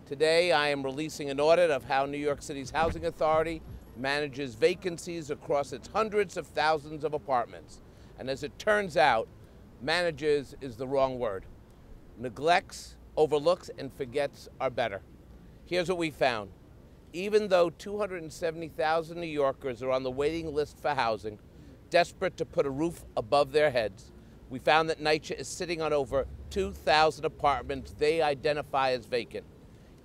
Today, I am releasing an audit of how New York City's Housing Authority manages vacancies across its hundreds of thousands of apartments. And as it turns out, manages is the wrong word. Neglects, overlooks, and forgets are better. Here's what we found. Even though 270,000 New Yorkers are on the waiting list for housing, desperate to put a roof above their heads, we found that NYCHA is sitting on over 2,000 apartments they identify as vacant.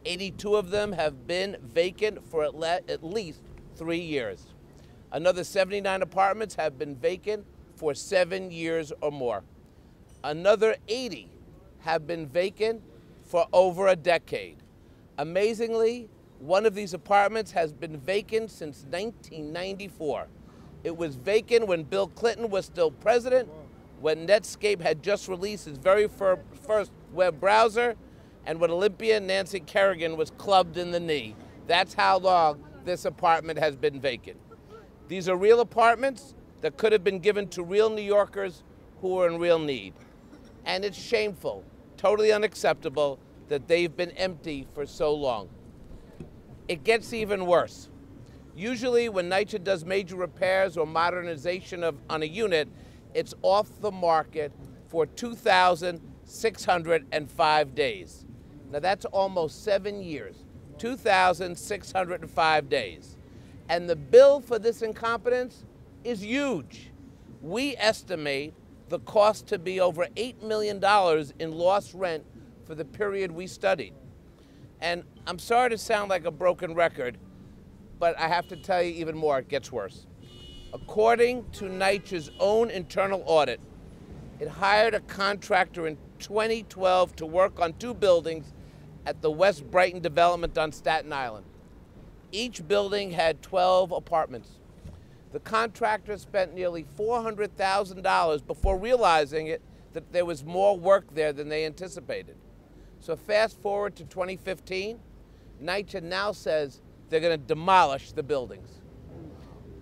82 of them have been vacant for at least 3 years. Another 79 apartments have been vacant for 7 years or more. Another 80 have been vacant for over a decade. Amazingly, one of these apartments has been vacant since 1994. It was vacant when Bill Clinton was still president, when Netscape had just released its very first web browser, and when Olympian Nancy Kerrigan was clubbed in the knee. That's how long this apartment has been vacant. These are real apartments that could have been given to real New Yorkers who are in real need. And it's shameful, totally unacceptable, that they've been empty for so long. It gets even worse. Usually when NYCHA does major repairs or modernization on a unit, it's off the market for 2,605 days. Now that's almost 7 years, 2,605 days. And the bill for this incompetence is huge. We estimate the cost to be over $8 million in lost rent for the period we studied. And I'm sorry to sound like a broken record, but I have to tell you even more, it gets worse. According to NYCHA's own internal audit, it hired a contractor in 2012 to work on 2 buildings at the West Brighton development on Staten Island. Each building had 12 apartments. The contractor spent nearly $400,000 before realizing that there was more work there than they anticipated. So fast forward to 2015, NYCHA now says they're going to demolish the buildings.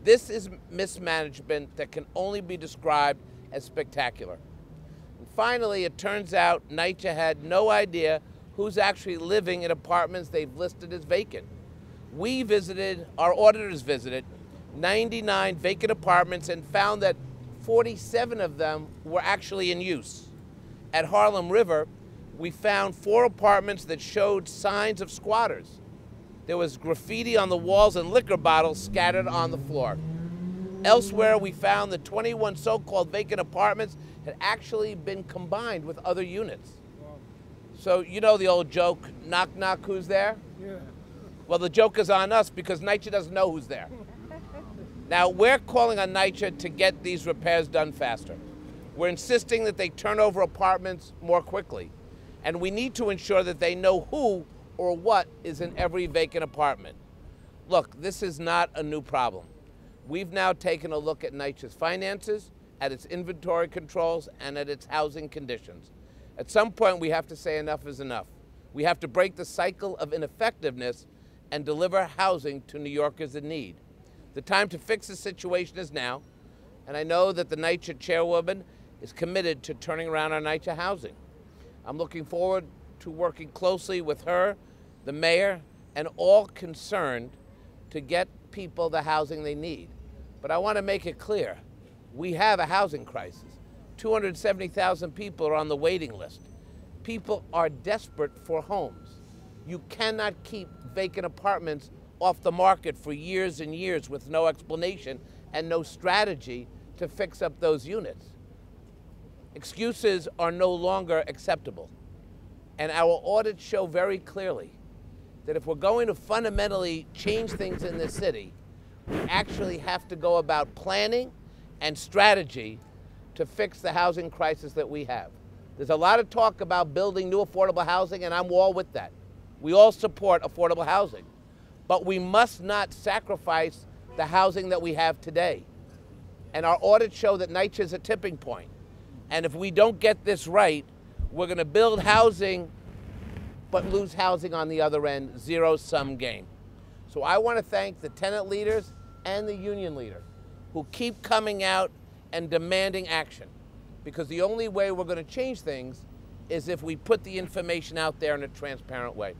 This is mismanagement that can only be described as spectacular. And finally, it turns out NYCHA had no idea who's actually living in apartments they've listed as vacant. Our auditors visited 99 vacant apartments and found that 47 of them were actually in use. At Harlem River, we found 4 apartments that showed signs of squatters. There was graffiti on the walls and liquor bottles scattered on the floor. Elsewhere, we found that 21 so-called vacant apartments had actually been combined with other units. So you know the old joke, knock, knock, who's there? Yeah. Well, the joke is on us because NYCHA doesn't know who's there. Now, we're calling on NYCHA to get these repairs done faster. We're insisting that they turn over apartments more quickly. And we need to ensure that they know who or what is in every vacant apartment. Look, this is not a new problem. We've now taken a look at NYCHA's finances, at its inventory controls, and at its housing conditions. At some point, we have to say enough is enough. We have to break the cycle of ineffectiveness and deliver housing to New Yorkers in need. The time to fix the situation is now, and I know that the NYCHA chairwoman is committed to turning around our NYCHA housing. I'm looking forward to working closely with her, the mayor, and all concerned to get people the housing they need. But I want to make it clear, we have a housing crisis. 270,000 people are on the waiting list. People are desperate for homes. You cannot keep vacant apartments off the market for years and years with no explanation and no strategy to fix up those units. Excuses are no longer acceptable. And our audits show very clearly that if we're going to fundamentally change things in this city, we actually have to go about planning and strategy to fix the housing crisis that we have. There's a lot of talk about building new affordable housing, and I'm all with that. We all support affordable housing. But we must not sacrifice the housing that we have today. And our audits show that NYCHA is a tipping point. And if we don't get this right, we're going to build housing but lose housing on the other end, zero-sum game. So I want to thank the tenant leaders and the union leaders who keep coming out and demanding action, because the only way we're going to change things is if we put the information out there in a transparent way.